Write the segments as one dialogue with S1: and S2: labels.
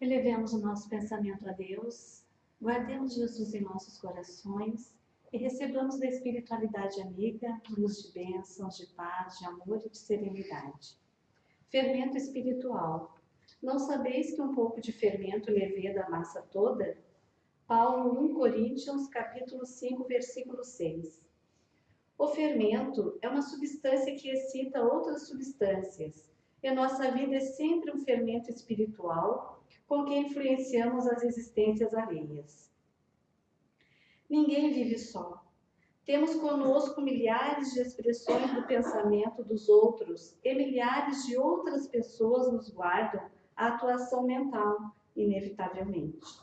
S1: Elevemos o nosso pensamento a Deus, guardemos Jesus em nossos corações e recebamos da espiritualidade amiga luz de bênçãos, de paz, de amor e de serenidade. Fermento espiritual. Não sabeis que um pouco de fermento leveda a massa toda? Paulo 1 Coríntios, capítulo 5, versículo 6. O fermento é uma substância que excita outras substâncias, e a nossa vida é sempre um fermento espiritual com que influenciamos as existências alheias. Ninguém vive só. Temos conosco milhares de expressões do pensamento dos outros e milhares de outras pessoas nos guardam a atuação mental, inevitavelmente.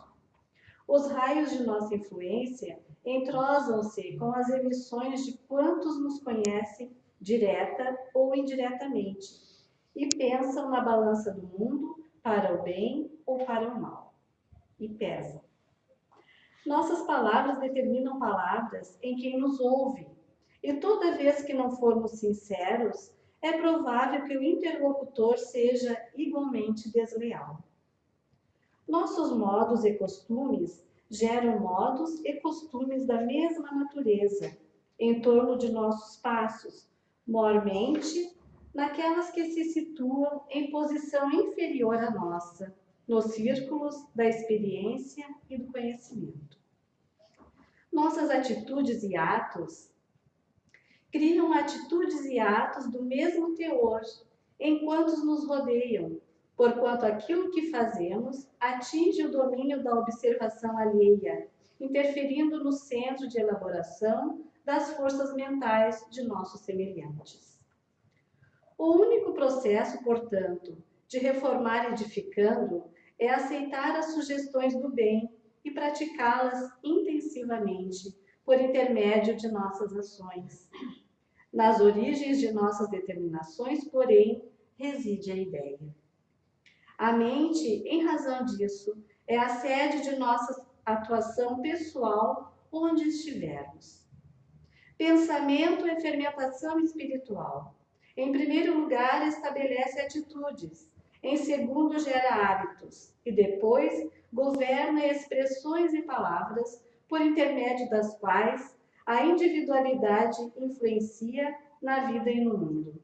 S1: Os raios de nossa influência entrosam-se com as emissões de quantos nos conhecem, direta ou indiretamente, e pensam na balança do mundo para o bem ou para o mal, e pesam. Nossas palavras determinam palavras em quem nos ouve, e toda vez que não formos sinceros, é provável que o interlocutor seja igualmente desleal. Nossos modos e costumes geram modos e costumes da mesma natureza em torno de nossos passos, mormente naquelas que se situam em posição inferior à nossa, nos círculos da experiência e do conhecimento. Nossas atitudes e atos criam atitudes e atos do mesmo teor enquanto nos rodeiam, porquanto aquilo que fazemos atinge o domínio da observação alheia, interferindo no centro de elaboração das forças mentais de nossos semelhantes. O único processo, portanto, de reformar edificando é aceitar as sugestões do bem e praticá-las intensivamente por intermédio de nossas ações. Nas origens de nossas determinações, porém, reside a ideia. A mente, em razão disso, é a sede de nossa atuação pessoal onde estivermos. Pensamento é fermentação espiritual. Em primeiro lugar, estabelece atitudes. Em segundo, gera hábitos. E depois, governa expressões e palavras por intermédio das quais a individualidade influencia na vida e no mundo.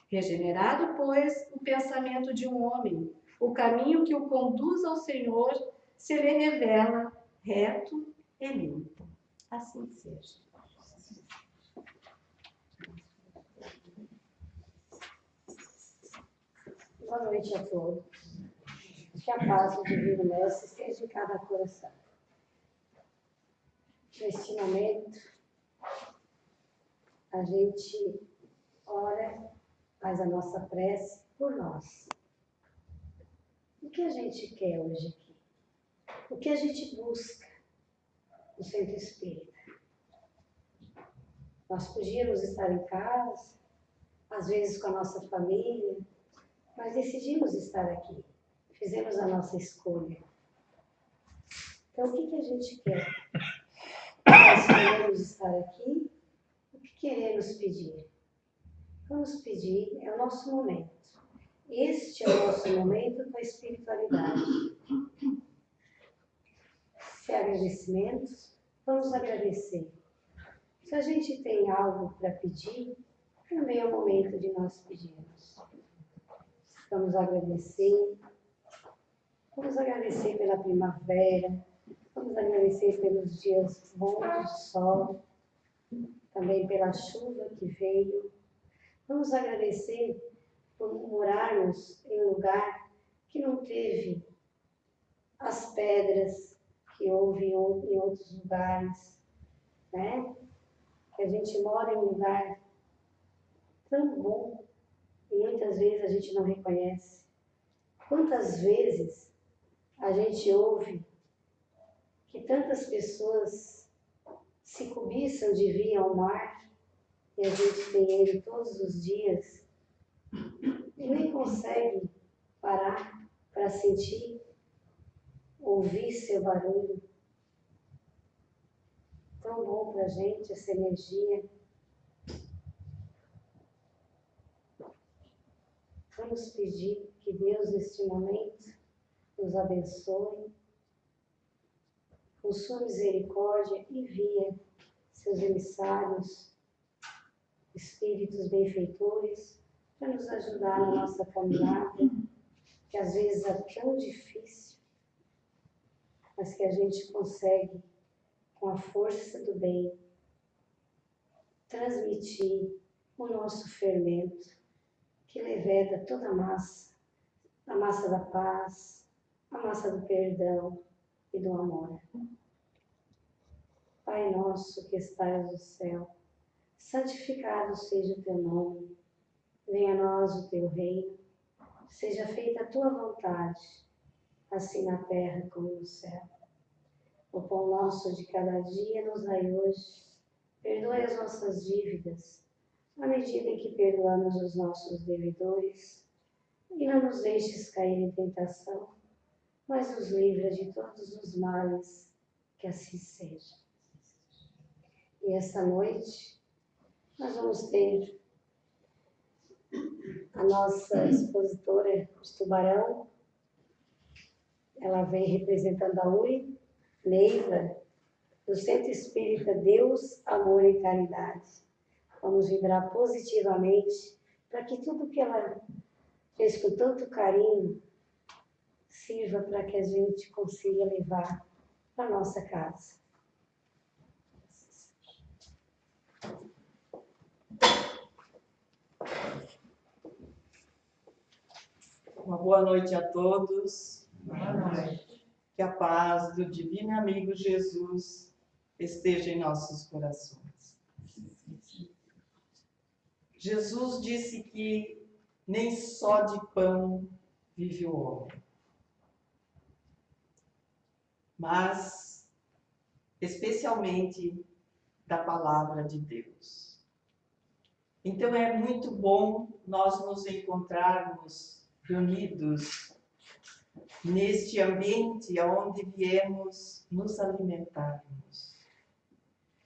S1: Regenerado, pois, o pensamento de um homem, o caminho que o conduz ao Senhor se lhe revela reto e limpo. Assim seja.
S2: Boa noite a todos. Que a paz do Divino Mestre esteja em cada coração. Neste momento, a gente ora, faz a nossa prece por nós. O que a gente quer hoje aqui? O que a gente busca no Centro Espírita? Nós podíamos estar em casa, às vezes com a nossa família, mas decidimos estar aqui. Fizemos a nossa escolha. Então, o que a gente quer? Nós queremos estar aqui, o que queremos pedir? Vamos pedir, é o nosso momento. Este é o nosso momento com a espiritualidade. Se há agradecimentos, vamos agradecer. Se a gente tem algo para pedir, também é o momento de nós pedirmos. Vamos agradecer. Vamos agradecer pela primavera. Vamos agradecer pelos dias bons de sol. Também pela chuva que veio. Vamos agradecer por morarmos em um lugar que não teve as pedras que houve em outros lugares, né? Que a gente mora em um lugar tão bom e muitas vezes a gente não reconhece. Quantas vezes a gente ouve que tantas pessoas se cobiçam de vir ao mar e a gente tem ele todos os dias e nem consegue parar para sentir, ouvir seu barulho. Tão bom para a gente essa energia. Vamos pedir que Deus, neste momento, nos abençoe, com sua misericórdia, envia seus emissários, espíritos benfeitores, para nos ajudar na nossa caminhada, que às vezes é tão difícil, mas que a gente consegue, com a força do bem, transmitir o nosso fermento, que leveda toda a massa da paz, a massa do perdão e do amor. Pai nosso que estais no céu, santificado seja o teu nome, venha a nós o teu reino, seja feita a tua vontade, assim na terra como no céu. O pão nosso de cada dia nos dai hoje, perdoe as nossas dívidas, à medida em que perdoamos os nossos devedores, e não nos deixes cair em tentação, mas nos livra de todos os males, que assim seja. E esta noite nós vamos ter a nossa expositora de Tubarão. Ela vem representando a URI, Neiva, do Centro Espírita Deus, Amor e Caridade. Vamos vibrar positivamente para que tudo que ela fez com tanto carinho sirva para que a gente consiga levar para a nossa casa.
S3: Uma boa noite a todos.
S4: Boa noite.
S3: Que a paz do Divino Amigo Jesus esteja em nossos corações. Jesus disse que nem só de pão vive o homem, mas especialmente da palavra de Deus. Então é muito bom nós nos encontrarmos reunidos neste ambiente onde viemos nos alimentarmos,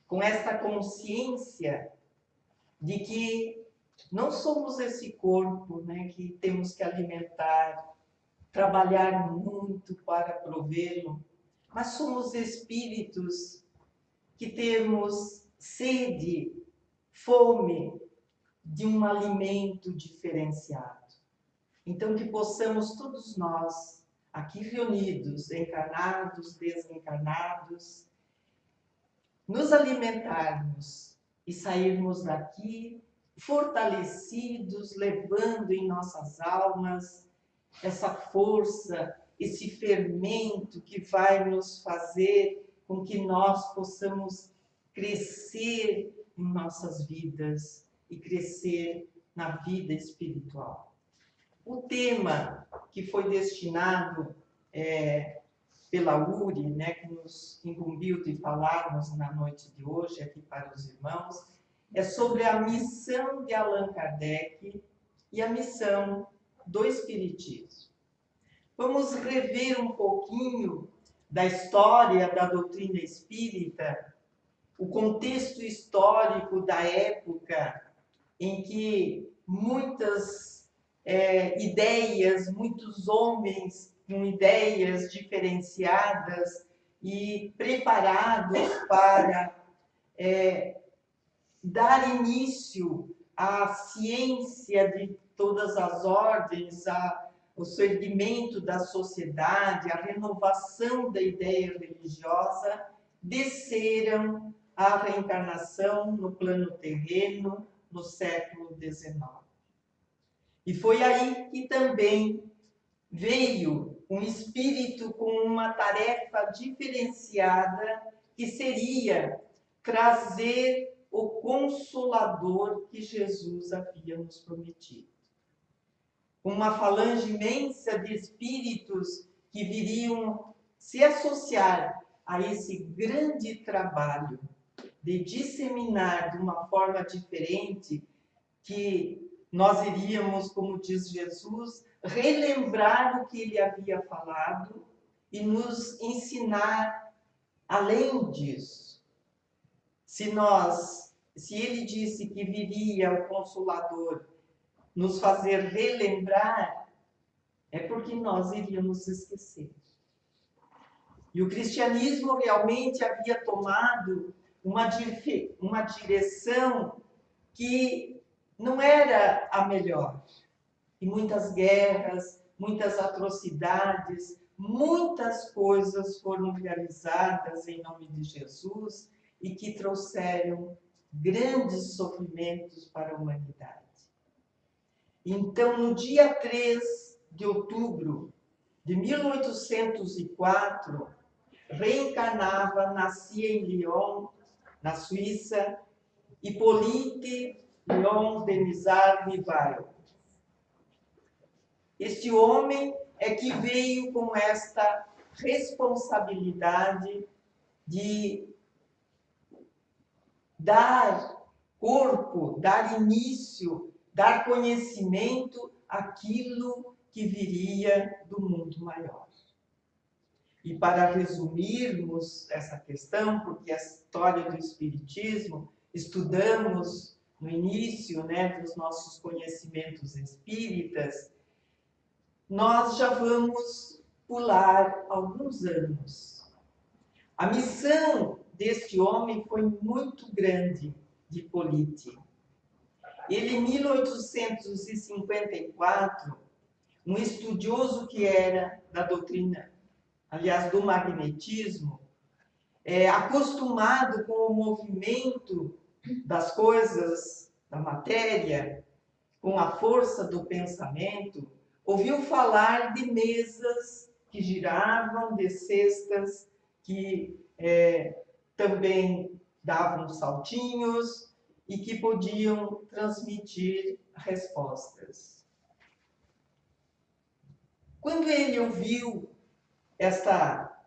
S3: com esta consciência de que não somos esse corpo, né, que temos que alimentar, trabalhar muito para provê-lo, mas somos espíritos que temos sede, fome de um alimento diferenciado. Então, que possamos todos nós, aqui reunidos, encarnados, desencarnados, nos alimentarmos e sairmos daqui fortalecidos, levando em nossas almas essa força, esse fermento que vai nos fazer com que nós possamos crescer em nossas vidas e crescer na vida espiritual. O tema que foi destinado pela URI, né, que nos incumbiu de falarmos na noite de hoje aqui para os irmãos, é sobre a missão de Allan Kardec e a missão do Espiritismo. Vamos rever um pouquinho da história da doutrina espírita, o contexto histórico da época em que muitas ideias, muitos homens com ideias diferenciadas e preparados para dar início à ciência de todas as ordens, o surgimento da sociedade, a renovação da ideia religiosa, desceram à reencarnação no plano terreno no século XIX. E foi aí que também veio um espírito com uma tarefa diferenciada, que seria trazer o Consolador que Jesus havia nos prometido. Uma falange imensa de espíritos que viriam se associar a esse grande trabalho de disseminar de uma forma diferente, que nós iríamos, como diz Jesus, relembrar o que ele havia falado e nos ensinar além disso. Se ele disse que viria o Consolador nos fazer relembrar, é porque nós iríamos esquecer. E o cristianismo realmente havia tomado uma direção que não era a melhor. E muitas guerras, muitas atrocidades, muitas coisas foram realizadas em nome de Jesus e que trouxeram grandes sofrimentos para a humanidade. Então, no dia 3 de outubro de 1804, reencarnava, nascia em Lyon, na Suíça, Hippolyte Léon Denisard Rivail. Este homem é que veio com esta responsabilidade de dar corpo, dar início, dar conhecimento àquilo que viria do mundo maior. E para resumirmos essa questão, porque a história do Espiritismo estudamos no início, dos nossos conhecimentos espíritas, nós já vamos pular alguns anos. A missão deste homem foi muito grande, de Hippolyte. Ele, em 1854, um estudioso que era da doutrina, aliás, do magnetismo, acostumado com o movimento das coisas, da matéria, com a força do pensamento, ouviu falar de mesas que giravam, de cestas que também davam saltinhos e que podiam transmitir respostas. Quando ele ouviu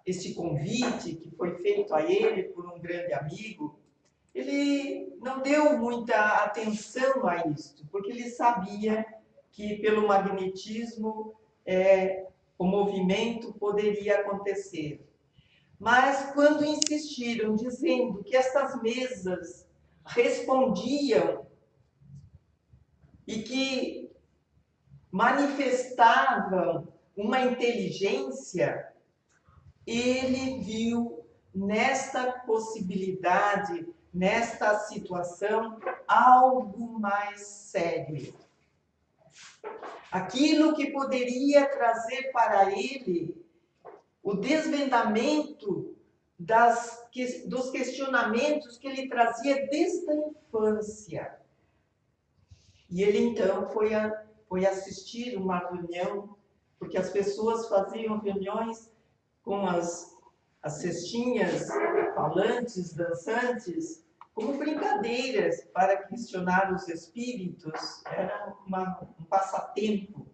S3: este convite que foi feito a ele por um grande amigo, ele não deu muita atenção a isso, porque ele sabia que pelo magnetismo o movimento poderia acontecer. Mas quando insistiram, dizendo que estas mesas respondiam e que manifestavam uma inteligência, ele viu nesta possibilidade, nesta situação, algo mais sério. Aquilo que poderia trazer para ele o desvendamento dos questionamentos que ele trazia desde a infância. E ele então foi assistir uma reunião, porque as pessoas faziam reuniões com as cestinhas falantes, dançantes, como brincadeiras para questionar os espíritos, era um passatempo.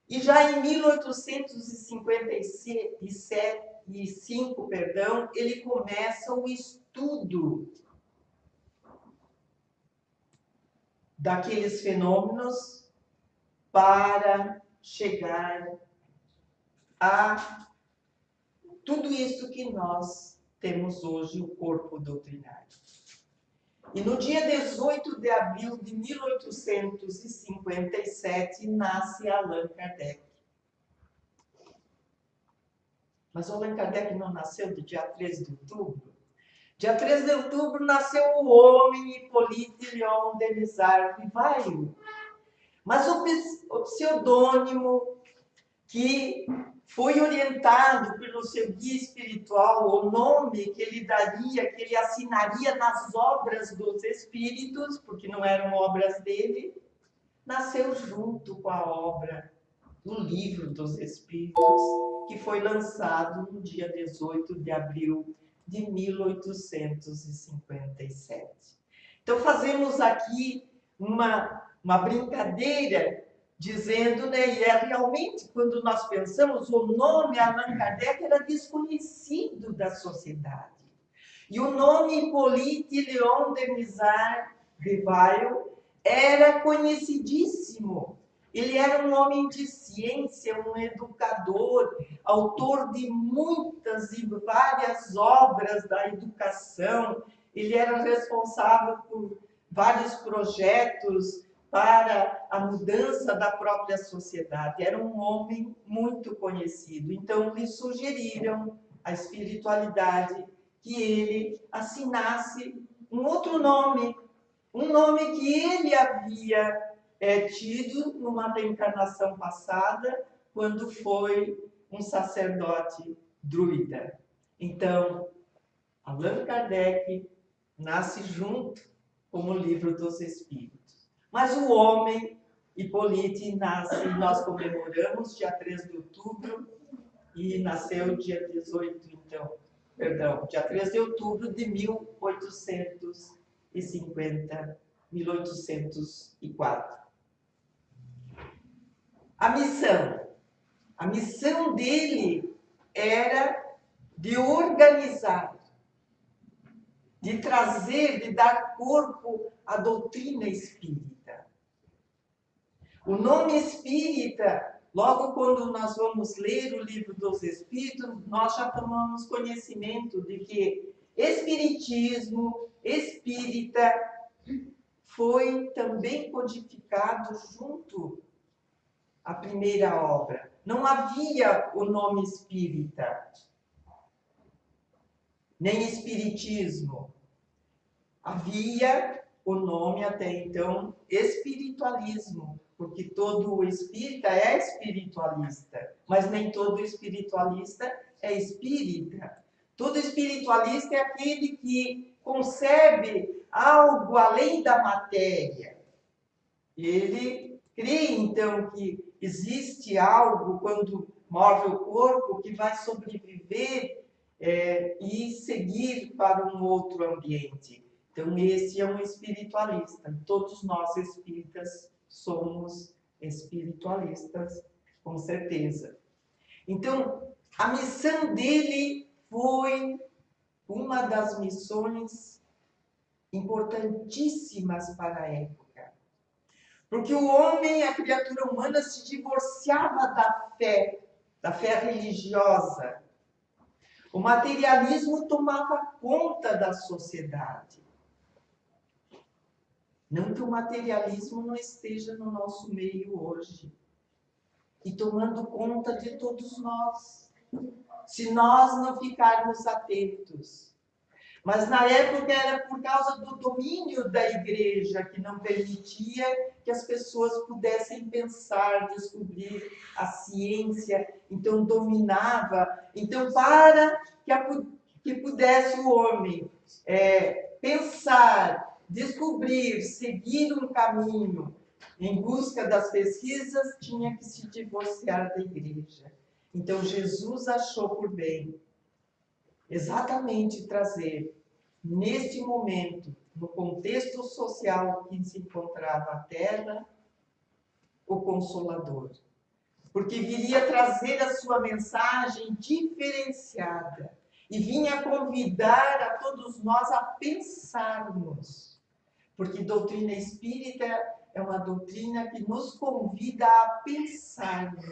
S3: E já em 1855, ele começa o estudo daqueles fenômenos para chegar a tudo isso que nós temos hoje, o corpo doutrinário. E no dia 18 de abril de 1857, nasce Allan Kardec. Mas Allan Kardec não nasceu do dia 13 de outubro. Dia 13 de outubro nasceu o homem Hippolyte Léon Denisard Rivail. Mas o pseudônimo que foi orientado pelo seu guia espiritual, o nome que ele daria, que ele assinaria nas obras dos espíritos, porque não eram obras dele, nasceu junto com a obra do Livro dos Espíritos, que foi lançado no dia 18 de abril de 1857. Então, fazemos aqui uma brincadeira dizendo, e realmente, quando nós pensamos, o nome Allan Kardec era desconhecido da sociedade. E o nome Hippolyte Léon Denisard Rivail era conhecidíssimo. Ele era um homem de ciência, um educador, autor de muitas e várias obras da educação. Ele era responsável por vários projetos para a mudança da própria sociedade. Era um homem muito conhecido. Então, lhe sugeriram a espiritualidade que ele assinasse um outro nome, um nome que ele havia tido numa reencarnação passada, quando foi um sacerdote druida. Então, Allan Kardec nasce junto com o Livro dos Espíritos. Mas o homem, Hippolyte, nasce, nós comemoramos dia 3 de outubro, e nasceu dia 18, então, perdão, dia 3 de outubro de 1804. A missão dele era de organizar, de trazer, de dar corpo à doutrina espírita. O nome espírita, logo quando nós vamos ler o Livro dos Espíritos, nós já tomamos conhecimento de que espiritismo, espírita, foi também codificado junto à primeira obra. Não havia o nome espírita, nem espiritismo. Havia o nome até então espiritualismo, porque todo espírita é espiritualista, mas nem todo espiritualista é espírita. Todo espiritualista é aquele que concebe algo além da matéria. Ele crê, então, que existe algo, quando morre o corpo, que vai sobreviver e seguir para um outro ambiente. Então, esse é um espiritualista. Todos nós espíritas somos espiritualistas, com certeza. Então, a missão dele foi uma das missões importantíssimas para a época. Porque o homem, a criatura humana, se divorciava da fé religiosa. O materialismo tomava conta da sociedade. Não que o materialismo não esteja no nosso meio hoje. E tomando conta de todos nós. Se nós não ficarmos atentos. Mas na época era por causa do domínio da igreja que não permitia que as pessoas pudessem pensar, descobrir a ciência. Então dominava. Então para que pudesse o homem pensar, descobrir, seguir um caminho em busca das pesquisas, tinha que se divorciar da igreja. Então Jesus achou por bem exatamente trazer, neste momento, no contexto social que se encontrava a Terra, o Consolador. Porque viria trazer a sua mensagem diferenciada e vinha convidar a todos nós a pensarmos. Porque doutrina espírita é uma doutrina que nos convida a pensarmos,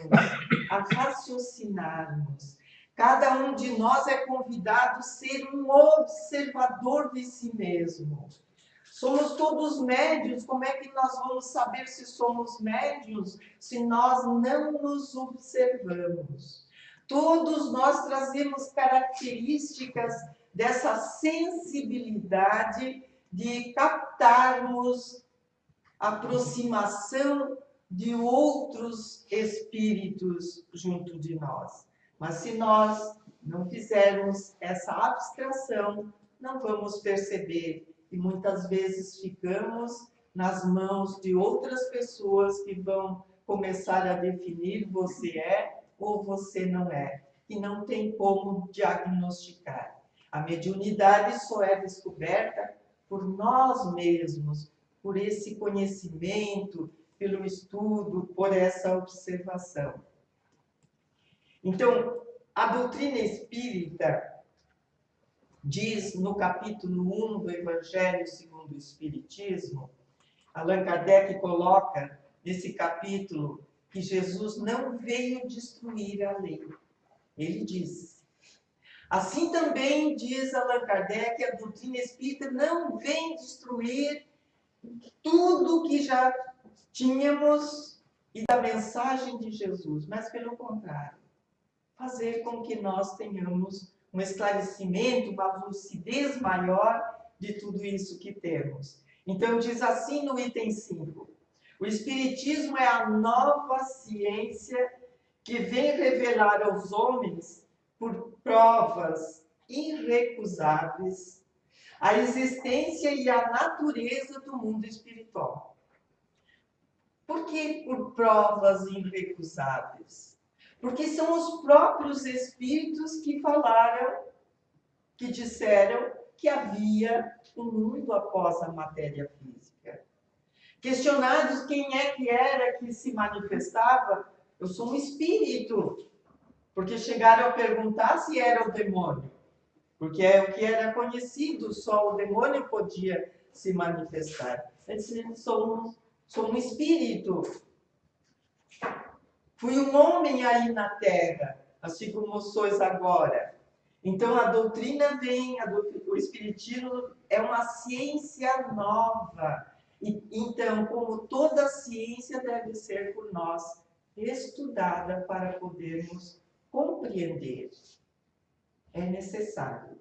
S3: a raciocinarmos. Cada um de nós é convidado a ser um observador de si mesmo. Somos todos médiuns, como é que nós vamos saber se somos médiuns se nós não nos observamos? Todos nós trazemos características dessa sensibilidade de captarmos a aproximação de outros espíritos junto de nós. Mas se nós não fizermos essa abstração, não vamos perceber e muitas vezes ficamos nas mãos de outras pessoas que vão começar a definir você é ou você não é, e não tem como diagnosticar. A mediunidade só é descoberta por nós mesmos, por esse conhecimento, pelo estudo, por essa observação. Então, a doutrina espírita diz no capítulo 1 do Evangelho segundo o Espiritismo, Allan Kardec coloca nesse capítulo que Jesus não veio destruir a lei. Ele diz. Assim também diz Allan Kardec, a doutrina espírita não vem destruir tudo que já tínhamos e da mensagem de Jesus, mas pelo contrário, fazer com que nós tenhamos um esclarecimento, uma lucidez maior de tudo isso que temos. Então diz assim no item 5, o Espiritismo é a nova ciência que vem revelar aos homens, por provas irrecusáveis, a existência e a natureza do mundo espiritual. Por que por provas irrecusáveis? Porque são os próprios espíritos que falaram, que disseram que havia um mundo após a matéria física. Questionados quem é que era que se manifestava, eu sou um espírito. Porque chegaram a perguntar se era o demônio. Porque é o que era conhecido, só o demônio podia se manifestar. Eles disseram, sou um espírito. Fui um homem aí na Terra, assim como sois agora. Então a doutrina vem, o Espiritismo é uma ciência nova. E, então, como toda ciência deve ser por nós estudada para podermos compreender. É necessário.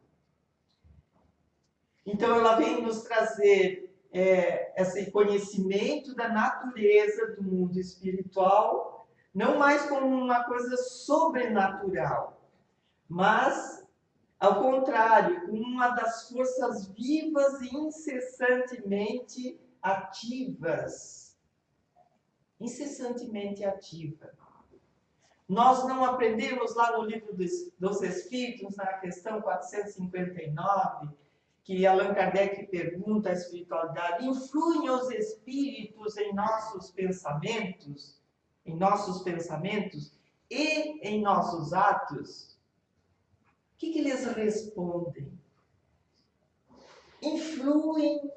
S3: Então ela vem nos trazer esse conhecimento da natureza do mundo espiritual, não mais como uma coisa sobrenatural, mas, ao contrário, como uma das forças vivas e incessantemente ativas. Incessantemente ativa. Nós não aprendemos lá no Livro dos Espíritos, na questão 459, que Allan Kardec pergunta à espiritualidade, influem os espíritos em nossos pensamentos e em nossos atos? O que eles respondem? Influem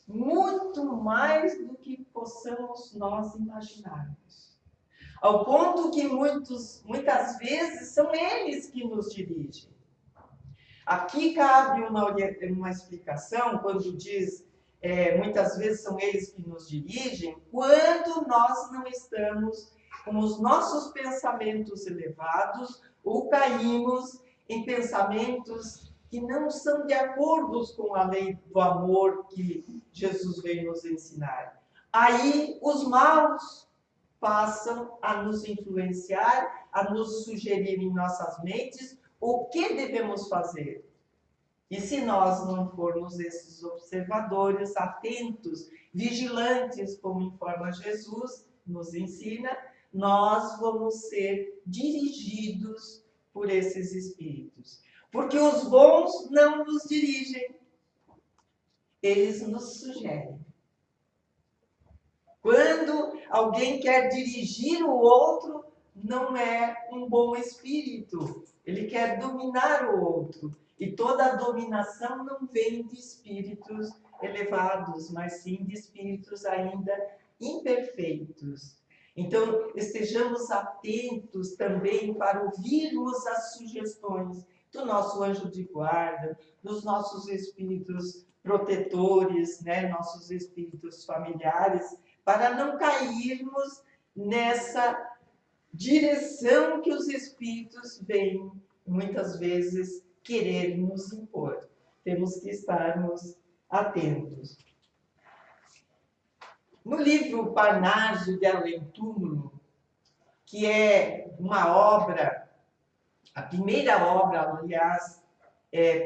S3: muito mais do que possamos nós imaginarmos. Ao ponto que muitas vezes são eles que nos dirigem. Aqui cabe uma explicação quando diz muitas vezes são eles que nos dirigem, quando nós não estamos com os nossos pensamentos elevados ou caímos em pensamentos que não são de acordo com a lei do amor que Jesus veio nos ensinar. Aí os maus passam a nos influenciar, a nos sugerir em nossas mentes o que devemos fazer. E se nós não formos esses observadores, atentos, vigilantes, como informa Jesus, nos ensina, nós vamos ser dirigidos por esses espíritos. Porque os bons não nos dirigem, eles nos sugerem. Quando alguém quer dirigir o outro, não é um bom espírito. Ele quer dominar o outro. E toda a dominação não vem de espíritos elevados, mas sim de espíritos ainda imperfeitos. Então, estejamos atentos também para ouvirmos as sugestões do nosso anjo de guarda, dos nossos espíritos protetores, nossos espíritos familiares, para não cairmos nessa direção que os espíritos vêm, muitas vezes, querer nos impor. Temos que estarmos atentos. No livro Parnaso de Além-Túmulo, que é uma obra, a primeira obra, aliás,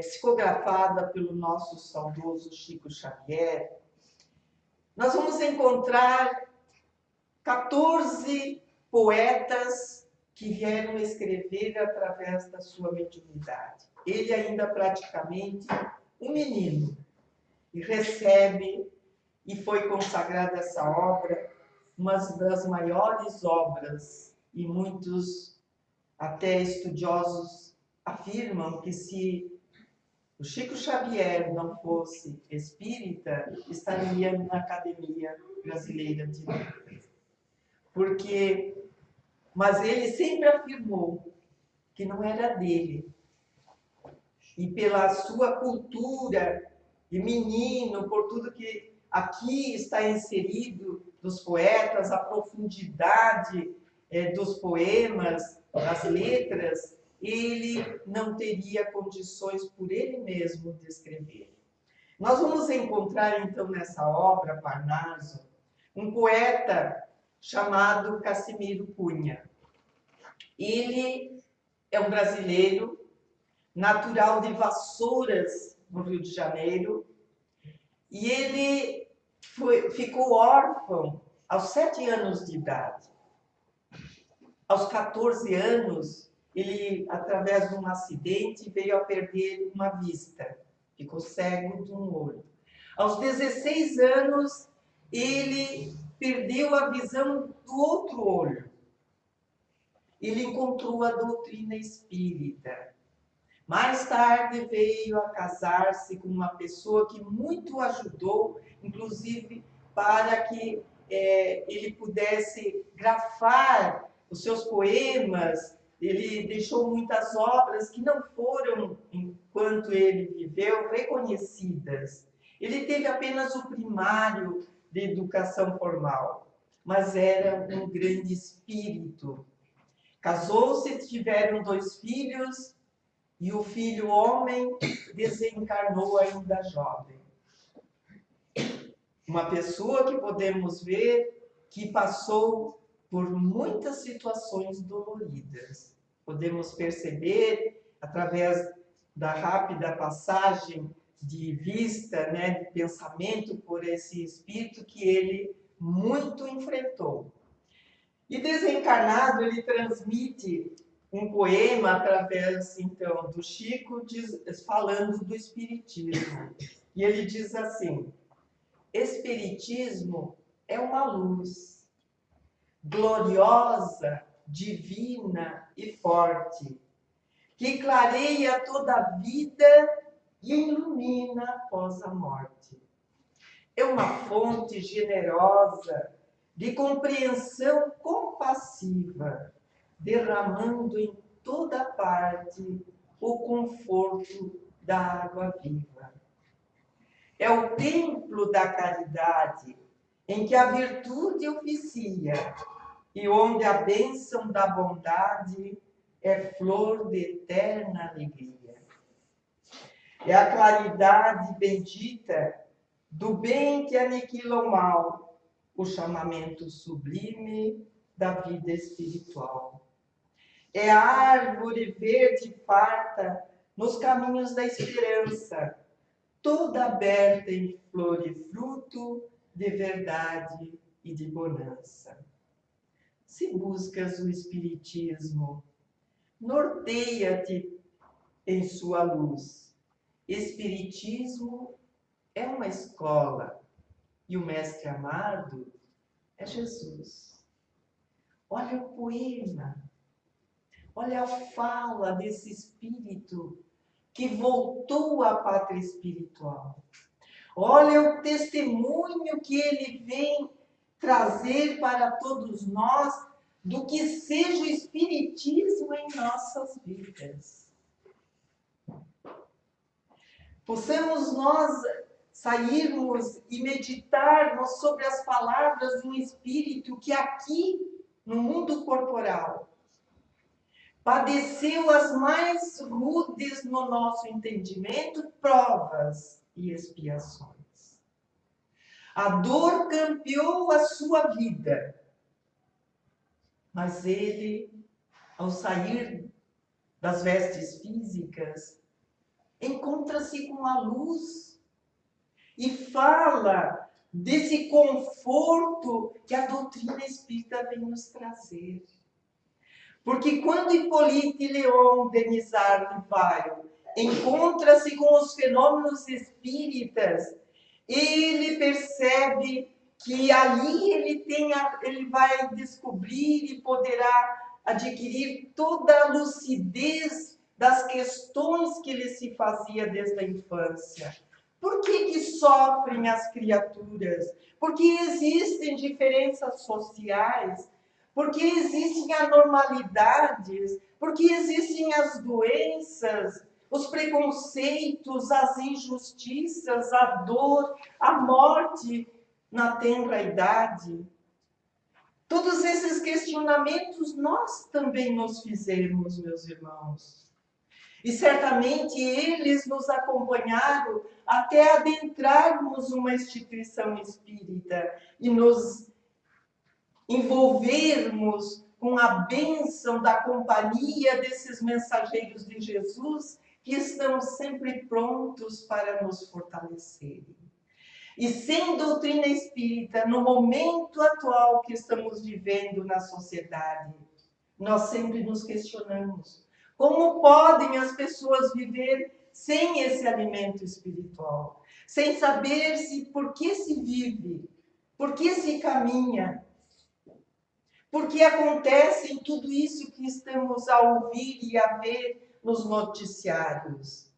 S3: psicografada pelo nosso saudoso Chico Xavier, nós vamos encontrar 14 poetas que vieram escrever através da sua mediunidade. Ele ainda praticamente um menino, e recebe, e foi consagrada essa obra, uma das maiores obras, e muitos até estudiosos afirmam que se o Chico Xavier não fosse espírita, estaria na Academia Brasileira de Letras. Mas ele sempre afirmou que não era dele. E pela sua cultura de menino, por tudo que aqui está inserido, dos poetas, a profundidade dos poemas, das letras, ele não teria condições por ele mesmo de escrever. Nós vamos encontrar, então, nessa obra, Parnaso, um poeta chamado Casimiro Cunha. Ele é um brasileiro, natural de Vassouras, no Rio de Janeiro, e ele ficou órfão aos 7 anos de idade. Aos 14 anos, ele, através de um acidente, veio a perder uma vista. Ficou cego de um olho. Aos 16 anos, ele perdeu a visão do outro olho. Ele encontrou a doutrina espírita. Mais tarde veio a casar-se com uma pessoa que muito o ajudou, inclusive para que ele pudesse grafar os seus poemas. Ele deixou muitas obras que não foram, enquanto ele viveu, reconhecidas. Ele teve apenas o primário de educação formal, mas era um grande espírito. Casou-se, tiveram 2 filhos, e o filho homem desencarnou ainda jovem. Uma pessoa que podemos ver que passou por muitas situações doloridas. Podemos perceber, através da rápida passagem de vista, de pensamento por esse espírito, que ele muito enfrentou. E desencarnado, ele transmite um poema através, então, do Chico, falando do Espiritismo. E ele diz assim: Espiritismo é uma luz, gloriosa, divina e forte, que clareia toda a vida e ilumina após a morte. É uma fonte generosa de compreensão compassiva, derramando em toda parte o conforto da água viva. É o templo da caridade, em que a virtude oficia, e onde a bênção da bondade é flor de eterna alegria. É a claridade bendita do bem que aniquila o mal, o chamamento sublime da vida espiritual. É a árvore verde farta nos caminhos da esperança, toda aberta em flor e fruto de verdade e de bonança. Se buscas o Espiritismo, norteia-te em sua luz. Espiritismo é uma escola e o mestre amado é Jesus. Olha o poema, olha a fala desse espírito que voltou à pátria espiritual. Olha o testemunho que ele vem trazer para todos nós do que seja o espiritismo em nossas vidas. Possamos nós sairmos e meditarmos sobre as palavras de um espírito que aqui, no mundo corporal, padeceu as mais rudes no nosso entendimento, provas e expiações. A dor campeou a sua vida, mas ele, ao sair das vestes físicas, encontra-se com a luz e fala desse conforto que a doutrina espírita vem nos trazer. Porque quando Hippolyte Léon Denisard Rivail encontra-se com os fenômenos espíritas, ele percebe que ali ele vai descobrir e poderá adquirir toda a lucidez das questões que ele se fazia desde a infância. Por que sofrem as criaturas? Porque existem diferenças sociais, porque existem anormalidades, porque existem as doenças, os preconceitos, as injustiças, a dor, a morte. na tenra idade? Todos esses questionamentos nós também nos fizemos, meus irmãos. E certamente eles nos acompanharam até adentrarmos uma instituição espírita e nos envolvermos com a bênção da companhia desses mensageiros de Jesus que estão sempre prontos para nos fortalecerem. E sem doutrina espírita, no momento atual que estamos vivendo na sociedade, nós sempre nos questionamos: como podem as pessoas viver sem esse alimento espiritual? Sem saber por que se vive, por que se caminha, por que acontece tudo isso que estamos a ouvir e a ver nos noticiários?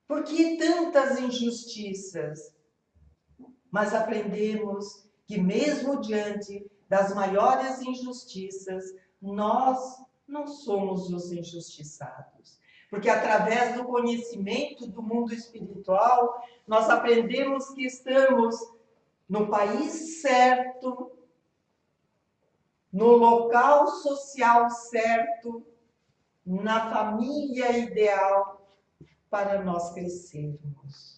S3: Por que tantas injustiças? Mas aprendemos que mesmo diante das maiores injustiças, nós não somos os injustiçados. Porque através do conhecimento do mundo espiritual, nós aprendemos que estamos no país certo, no local social certo, na família ideal para nós crescermos.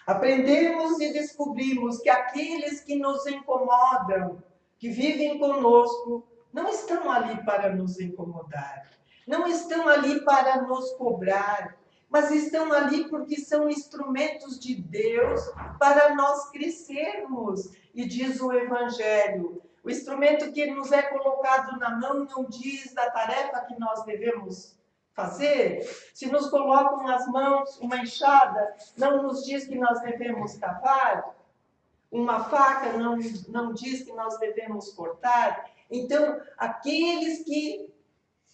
S3: Aprendemos e descobrimos que aqueles que nos incomodam, que vivem conosco, não estão ali para nos incomodar, não estão ali para nos cobrar, mas estão ali porque são instrumentos de Deus para nós crescermos. E diz o Evangelho, o instrumento que nos é colocado na mão não diz da tarefa que nós devemos fazer. Se nos colocam nas mãos uma enxada, não nos diz que nós devemos cavar. Uma faca não diz que nós devemos cortar. Então, aqueles que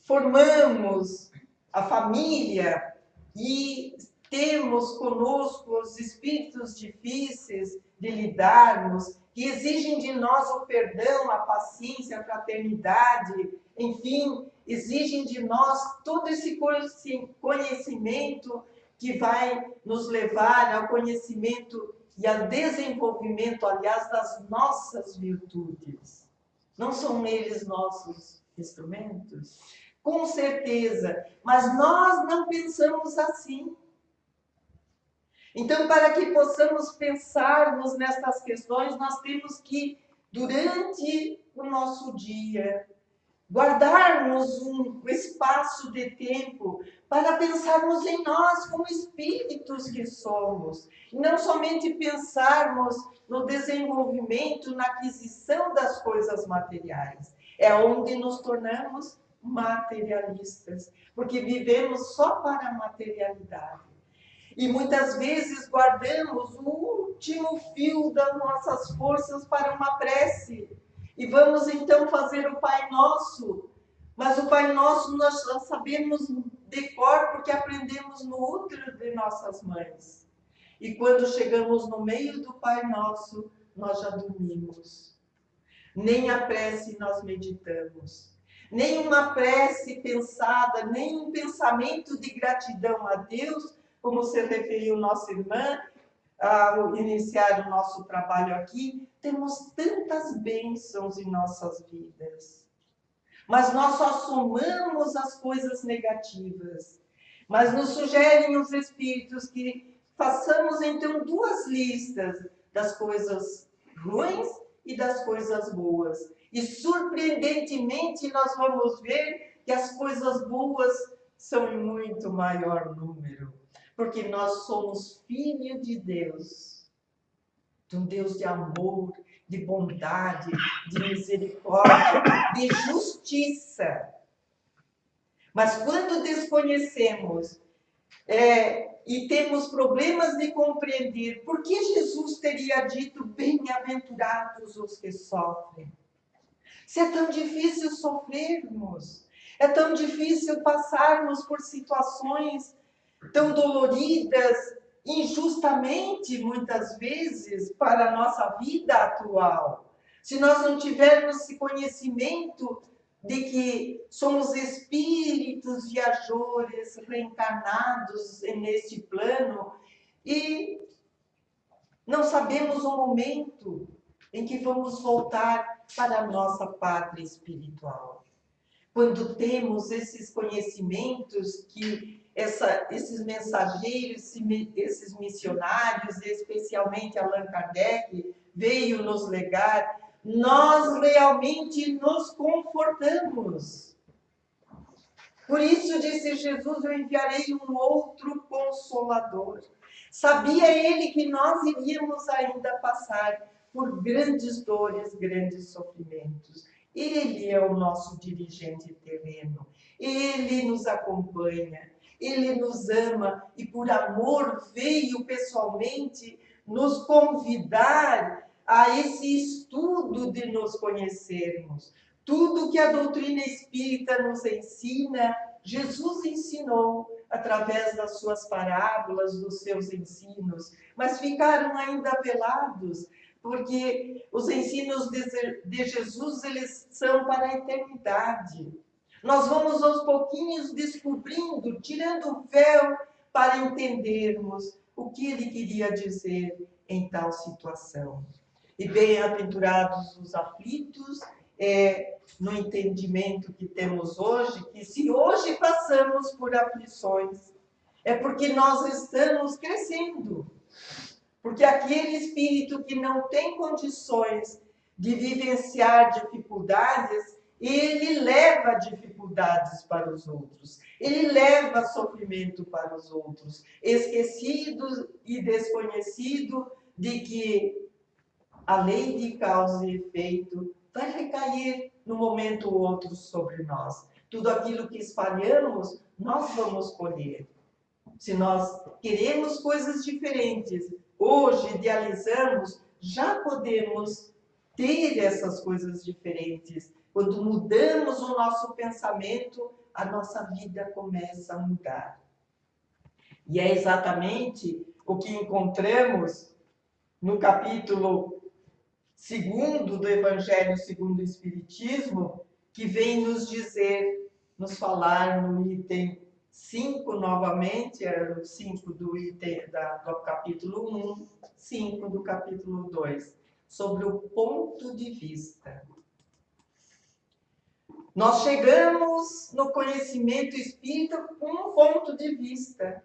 S3: formamos a família e temos conosco os espíritos difíceis de lidarmos, que exigem de nós o perdão, a paciência, a fraternidade, enfim, exigem de nós todo esse conhecimento que vai nos levar ao conhecimento e ao desenvolvimento, aliás, das nossas virtudes. Não são eles nossos instrumentos? Com certeza, mas nós não pensamos assim. Então, para que possamos pensarmos nessas questões, nós temos que, durante o nosso dia, guardarmos um espaço de tempo para pensarmos em nós como espíritos que somos. E não somente pensarmos no desenvolvimento, na aquisição das coisas materiais. É onde nos tornamos materialistas, porque vivemos só para a materialidade. E muitas vezes guardamos o último fio das nossas forças para uma prece. E vamos então fazer o Pai Nosso. Mas o Pai Nosso nós já sabemos de cor porque aprendemos no útero de nossas mães. E quando chegamos no meio do Pai Nosso, nós já dormimos. Nem a prece nós meditamos. Nem uma prece pensada, nem um pensamento de gratidão a Deus, como se referiu nossa irmã, ao iniciar o nosso trabalho aqui, temos tantas bênçãos em nossas vidas. Mas nós só somamos as coisas negativas. Mas nos sugerem os Espíritos que façamos então duas listas das coisas ruins e das coisas boas. E surpreendentemente nós vamos ver que as coisas boas são em muito maior número. Porque nós somos filhos de Deus, de um Deus de amor, de bondade, de misericórdia, de justiça. Mas quando desconhecemos e temos problemas de compreender por que Jesus teria dito bem-aventurados os que sofrem. Se é tão difícil sofrermos, é tão difícil passarmos por situações tão doloridas, injustamente, muitas vezes, para a nossa vida atual. Se nós não tivermos esse conhecimento de que somos espíritos viajores, reencarnados neste plano, e Não sabemos o momento em que vamos voltar para a nossa pátria espiritual. Quando temos esses conhecimentos que esses mensageiros, esses missionários, especialmente Allan Kardec, veio nos legar, nós realmente nos confortamos. Por isso disse Jesus, eu enviarei um outro Consolador. Sabia ele que nós iríamos ainda passar por grandes dores, grandes sofrimentos. Ele é o nosso dirigente terreno. Ele nos acompanha. Ele nos ama e por amor veio pessoalmente nos convidar a esse estudo de nos conhecermos. Tudo que a doutrina espírita nos ensina, Jesus ensinou através das suas parábolas, dos seus ensinos, mas ficaram ainda velados, porque os ensinos de Jesus, eles são para a eternidade. Nós vamos aos pouquinhos descobrindo, tirando o véu para entendermos o que ele queria dizer em tal situação. E bem-aventurados os aflitos, no entendimento que temos hoje, que se hoje passamos por aflições, é porque nós estamos crescendo. Porque aquele espírito que não tem condições de vivenciar dificuldades, ele leva dificuldades para os outros. Ele leva sofrimento para os outros, esquecido e desconhecido de que a lei de causa e efeito vai recair no momento ou outro sobre nós. Tudo aquilo que espalhamos, nós vamos colher. Se nós queremos coisas diferentes, hoje idealizamos, já podemos ter essas coisas diferentes. Quando mudamos o nosso pensamento, a nossa vida começa a mudar. E é exatamente o que encontramos no capítulo 2º do Evangelho segundo o Espiritismo, que vem nos dizer, nos falar no item 5 novamente, o 5 do item do capítulo 1, 5 do capítulo 2, sobre o ponto de vista. Nós chegamos no conhecimento espírita com um ponto de vista.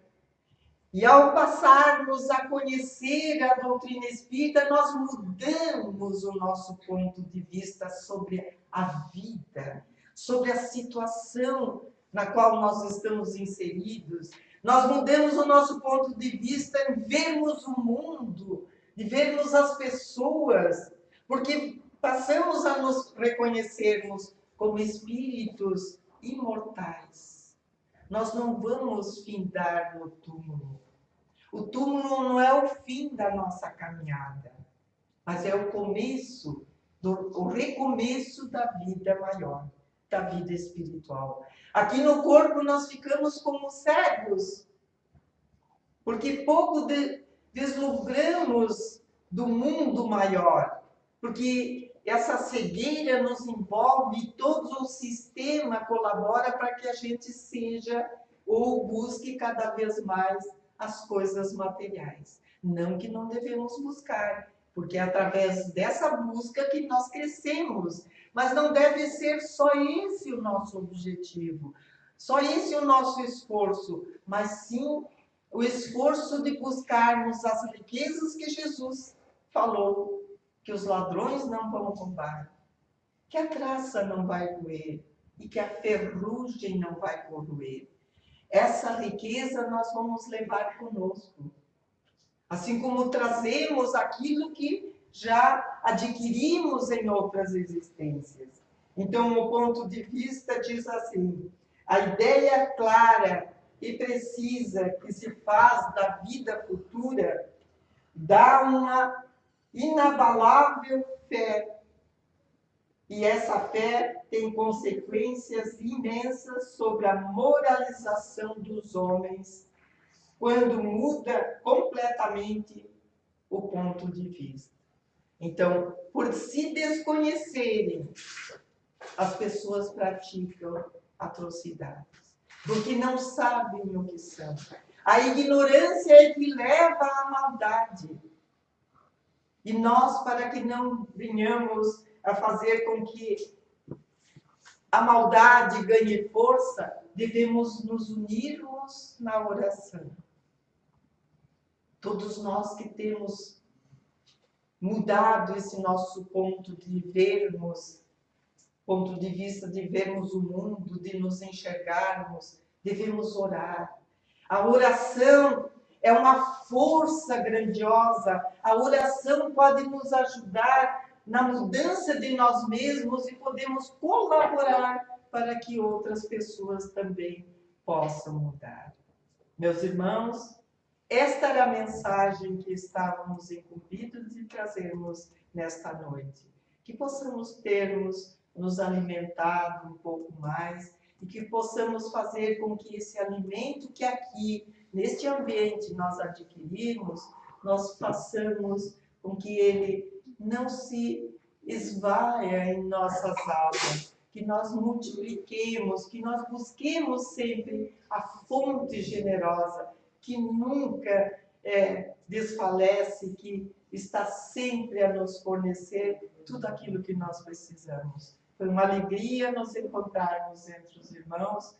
S3: E ao passarmos a conhecer a doutrina espírita, nós mudamos o nosso ponto de vista sobre a vida, sobre a situação na qual nós estamos inseridos. Nós mudamos o nosso ponto de vista em vermos o mundo, de vermos as pessoas, porque passamos a nos reconhecermos como espíritos imortais. Nós não vamos findar no túmulo. O túmulo não é o fim da nossa caminhada, mas é o começo, o recomeço da vida maior, da vida espiritual. Aqui no corpo nós ficamos como cegos, porque pouco deslumbramos do mundo maior, porque essa cegueira nos envolve e todo o sistema colabora para que a gente seja ou busque cada vez mais as coisas materiais. Não que não devemos buscar, porque é através dessa busca que nós crescemos. Mas não deve ser só esse o nosso objetivo, só esse o nosso esforço, mas sim o esforço de buscarmos as riquezas que Jesus falou, que os ladrões não vão roubar, que a traça não vai roer e que a ferrugem não vai corroer. Essa riqueza nós vamos levar conosco. Assim como trazemos aquilo que já adquirimos em outras existências. Então, o ponto de vista diz assim: a ideia clara e precisa que se faz da vida futura dá uma inabalável fé. E essa fé tem consequências imensas sobre a moralização dos homens quando muda completamente o ponto de vista. Então, por se desconhecerem, as pessoas praticam atrocidades, porque não sabem o que são. A ignorância é que leva à maldade. E nós, para que não venhamos a fazer com que a maldade ganhe força, devemos nos unirmos na oração. Todos nós que temos mudado esse nosso ponto de vista de vermos o mundo, de nos enxergarmos, devemos orar. A oração é uma força grandiosa. A oração pode nos ajudar na mudança de nós mesmos e podemos colaborar para que outras pessoas também possam mudar. Meus irmãos, esta era a mensagem que estávamos incumbidos de trazermos nesta noite. Que possamos termos nos alimentado um pouco mais e que possamos fazer com que esse alimento que aqui, neste ambiente, nós adquirimos, nós façamos com que ele não se esvaia em nossas almas, que nós multipliquemos, que nós busquemos sempre a fonte generosa, que nunca desfalece, que está sempre a nos fornecer tudo aquilo que nós precisamos. Foi uma alegria nos encontrarmos entre os irmãos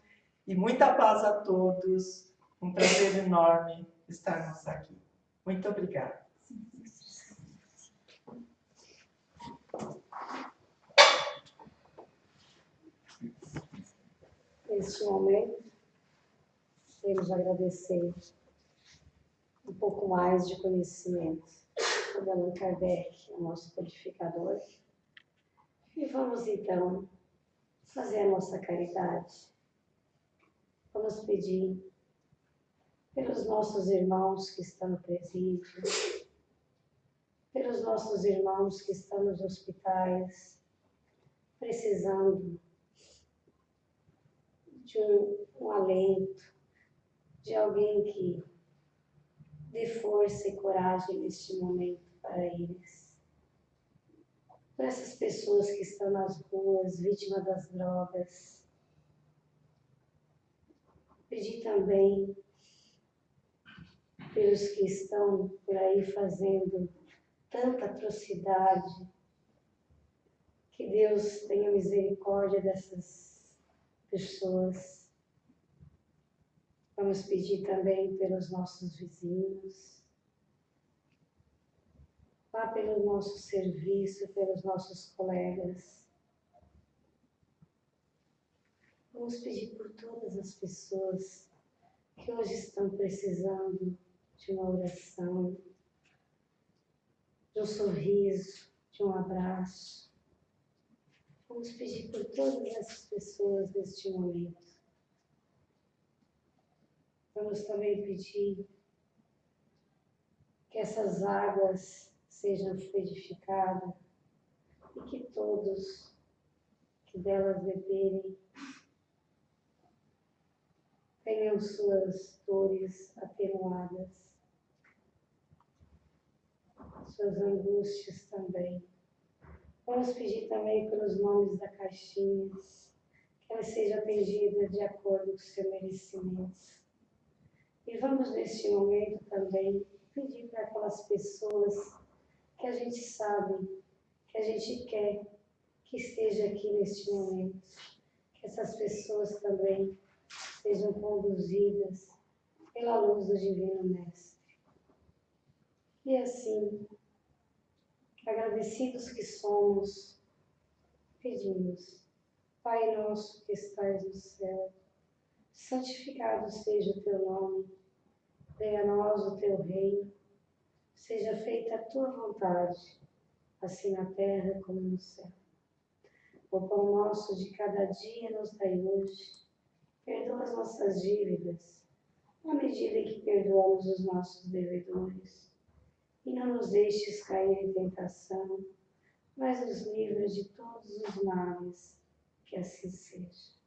S3: e muita paz a todos. Um prazer enorme estarmos aqui. Muito obrigada.
S2: Neste momento, queremos agradecer um pouco mais de conhecimento do Allan Kardec, o nosso codificador. E vamos então fazer a nossa caridade. Vamos pedir pelos nossos irmãos que estão no presídio, pelos nossos irmãos que estão nos hospitais, precisando de um alento, de alguém que dê força e coragem neste momento para eles. Por essas pessoas que estão nas ruas, vítimas das drogas. Pedir também pelos que estão por aí fazendo tanta atrocidade. Que Deus tenha misericórdia dessas pessoas. Vamos pedir também pelos nossos vizinhos, lá pelo nosso serviço, pelos nossos colegas. Vamos pedir por todas as pessoas que hoje estão precisando de uma oração, de um sorriso, de um abraço. Vamos pedir por todas essas pessoas neste momento. Vamos também pedir que essas águas sejam fluidificadas e que todos que delas beberem tenham suas dores atenuadas, suas angústias também. Vamos pedir também pelos nomes da caixinha, que ela seja atendida de acordo com o seu merecimento. E vamos neste momento também pedir para aquelas pessoas que a gente sabe, que a gente quer que esteja aqui neste momento, que essas pessoas também sejam conduzidas pela luz do Divino Mestre. E assim, agradecidos que somos, pedimos: Pai nosso que estais no céu, santificado seja o teu nome, venha a nós o teu reino, seja feita a tua vontade, assim na terra como no céu. O pão nosso de cada dia nos dai hoje, perdoa as nossas dívidas, na medida em que perdoamos os nossos devedores. E não nos deixes cair em tentação, mas nos livra de todos os males, que assim seja.